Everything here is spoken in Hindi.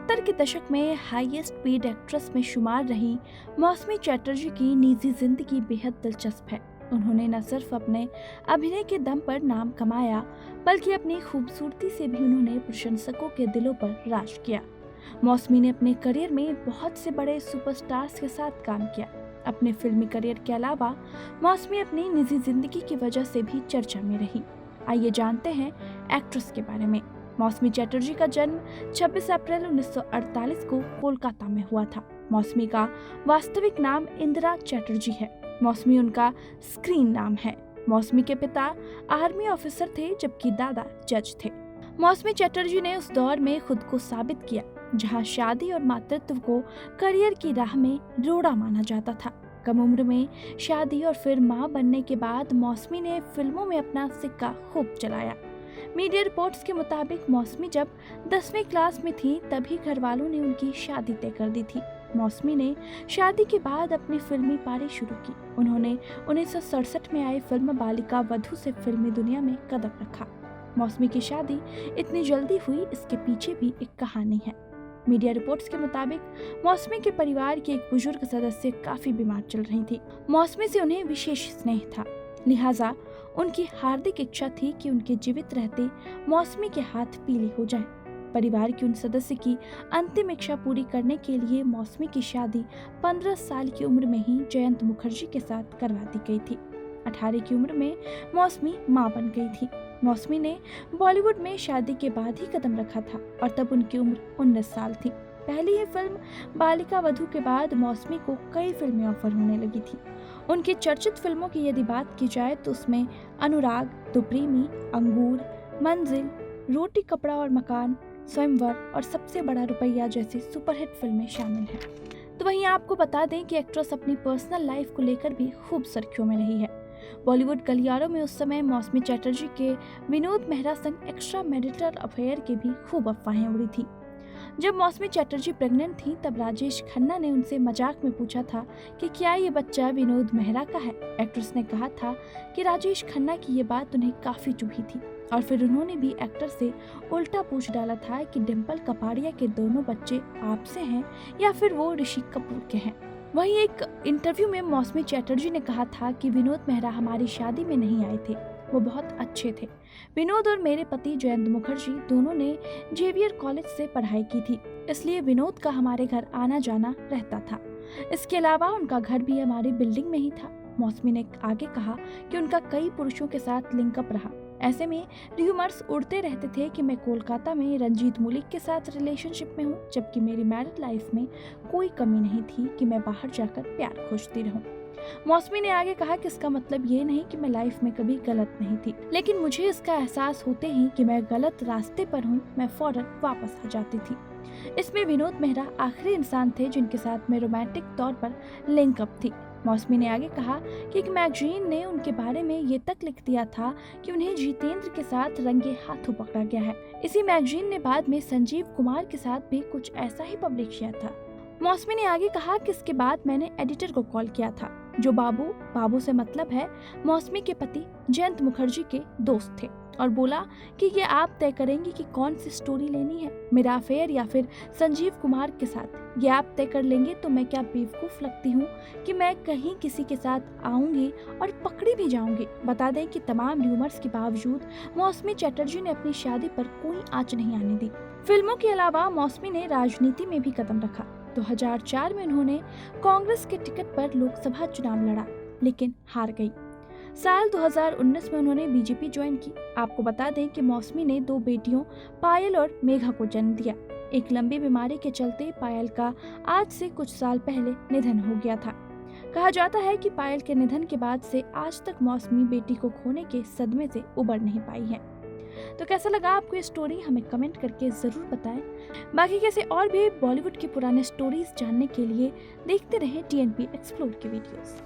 70 के दशक में हाईएस्ट पेड एक्ट्रेस में शुमार रही मौसमी चटर्जी की निजी जिंदगी बेहद दिलचस्प है। उन्होंने न सिर्फ अपने अभिनय के दम पर नाम कमाया, बल्कि अपनी खूबसूरती से भी उन्होंने प्रशंसकों के दिलों पर राज किया। मौसमी ने अपने करियर में बहुत से बड़े सुपरस्टार्स के साथ काम किया। अपने फिल्मी करियर के अलावा मौसमी अपनी निजी जिंदगी की वजह से भी चर्चा में रही। आइए जानते हैं एक्ट्रेस के बारे में। मौसमी चटर्जी का जन्म 26 अप्रैल 1948 को कोलकाता में हुआ था। मौसमी का वास्तविक नाम इंदिरा चटर्जी है। मौसमी उनका स्क्रीन नाम है। मौसमी के पिता आर्मी ऑफिसर थे, जबकि दादा जज थे। मौसमी चटर्जी ने उस दौर में खुद को साबित किया जहां शादी और मातृत्व को करियर की राह में रोड़ा माना जाता था। कम उम्र में शादी और फिर मां बनने के बाद मौसमी ने फिल्मों में अपना सिक्का खूब चलाया। मीडिया रिपोर्ट्स के मुताबिक मौसमी जब 10वीं क्लास में थी तभी घर वालों ने उनकी शादी तय कर दी थी। मौसमी ने शादी के बाद अपनी फिल्मी पारी शुरू की। उन्होंने 1967 में आई फिल्म बालिका वधू से फिल्मी दुनिया में कदम रखा। मौसमी की शादी इतनी जल्दी हुई, इसके पीछे भी एक कहानी है। मीडिया रिपोर्ट्स के मुताबिक मौसमी के परिवार की एक बुजुर्ग सदस्य काफी बीमार चल रही थी। मौसमी से उन्हें विशेष स्नेह था, लिहाजा उनकी हार्दिक इच्छा थी कि उनके जीवित रहते मौसमी के हाथ पीले हो जाएं। परिवार की उन सदस्य की अंतिम इच्छा पूरी करने के लिए मौसमी की शादी 15 साल की उम्र में ही जयंत मुखर्जी के साथ करवा दी गई थी। 18 की उम्र में मौसमी मां बन गई थी। मौसमी ने बॉलीवुड में शादी के बाद ही कदम रखा था और तब उनकी उम्र 19 साल थी। पहली ही फिल्म बालिका वधू के बाद मौसमी को कई फिल्में ऑफर होने लगी थी। उनकी चर्चित फिल्मों की यदि बात की जाए तो उसमें अनुराग, दो प्रेमी, अंगूर, मंजिल, रोटी कपड़ा और मकान, स्वयंवर और सबसे बड़ा रुपया जैसी सुपरहिट फिल्में शामिल हैं। तो वहीं आपको बता दें कि एक्ट्रेस अपनी पर्सनल लाइफ को लेकर भी खूब सुर्खियों में रही है। बॉलीवुड गलियारों में उस समय मौसमी चटर्जी के विनोद मेहरा संग एक्स्ट्रा मैरिटल अफेयर के भी खूब अफवाहें उड़ी थी। जब मौसमी चटर्जी प्रेग्नेंट थी तब राजेश खन्ना ने उनसे मजाक में पूछा था कि क्या ये बच्चा विनोद मेहरा का है। एक्ट्रेस ने कहा था कि राजेश खन्ना की ये बात उन्हें काफी चुभी थी और फिर उन्होंने भी एक्टर से उल्टा पूछ डाला था कि डिम्पल कपाड़िया के दोनों बच्चे आपसे हैं या फिर वो ऋषि कपूर के हैं। वहीं एक इंटरव्यू में मौसमी चटर्जी ने कहा था कि विनोद मेहरा हमारी शादी में नहीं आए थे, वो बहुत अच्छे थे। विनोद और मेरे पति जयंत मुखर्जी दोनों ने जेवियर कॉलेज से पढ़ाई की थी, इसलिए विनोद का हमारे घर आना जाना रहता था। इसके अलावा उनका घर भी हमारी बिल्डिंग में ही था। मौसमी ने आगे कहा कि उनका कई पुरुषों के साथ लिंकअप रहा। ऐसे में र्यूमर्स उड़ते रहते थे कि मैं कोलकाता में रंजीत मुलिक के साथ रिलेशनशिप में हूँ, जबकि मेरी मैरिड लाइफ में कोई कमी नहीं थी कि मैं बाहर जाकर प्यार खोजती रहूँ। मौसमी ने आगे कहा कि इसका मतलब ये नहीं कि मैं लाइफ में कभी गलत नहीं थी, लेकिन मुझे इसका एहसास होते ही कि मैं गलत रास्ते पर हूँ, मैं फौरन वापस आ जाती थी। इसमें विनोद मेहरा आखिरी इंसान थे जिनके साथ मैं रोमांटिक तौर पर लिंकअप थी। मौसमी ने आगे कहा कि एक मैगजीन ने उनके बारे में ये तक लिख दिया था कि उन्हें जितेंद्र के साथ रंगे हाथों पकड़ा गया है। इसी मैगजीन ने बाद में संजीव कुमार के साथ भी कुछ ऐसा ही पब्लिश किया था। मौसमी ने आगे कहा कि इसके बाद मैंने एडिटर को कॉल किया था, जो बाबू से मतलब है मौसमी के पति जयंत मुखर्जी के दोस्त थे, और बोला कि ये आप तय करेंगे कि कौन सी स्टोरी लेनी है, मेरा अफेयर या फिर संजीव कुमार के साथ। ये आप तय कर लेंगे तो मैं क्या बेवकूफ लगती हूँ कि मैं कहीं किसी के साथ आऊंगी और पकड़ी भी जाऊंगी। बता दें कि तमाम र्यूमर्स के बावजूद मौसमी चटर्जी ने अपनी शादी पर कोई आंच नहीं आने दी। फिल्मों के अलावा मौसमी ने राजनीति में भी कदम रखा। 2004 में उन्होंने कांग्रेस के टिकट पर लोकसभा चुनाव लड़ा, लेकिन हार गई। साल 2019 में उन्होंने बीजेपी ज्वाइन की। आपको बता दें कि मौसमी ने 2 बेटियों पायल और मेघा को जन्म दिया। एक लंबी बीमारी के चलते पायल का आज से कुछ साल पहले निधन हो गया था। कहा जाता है कि पायल के निधन के बाद से आज तक मौसमी बेटी को खोने के सदमे से उबर नहीं पाई है। तो कैसा लगा आपको ये स्टोरी, हमें कमेंट करके जरूर बताएं। बाकी कैसे और भी बॉलीवुड के पुराने स्टोरीज जानने के लिए देखते रहें TNP एक्सप्लोर के वीडियोस।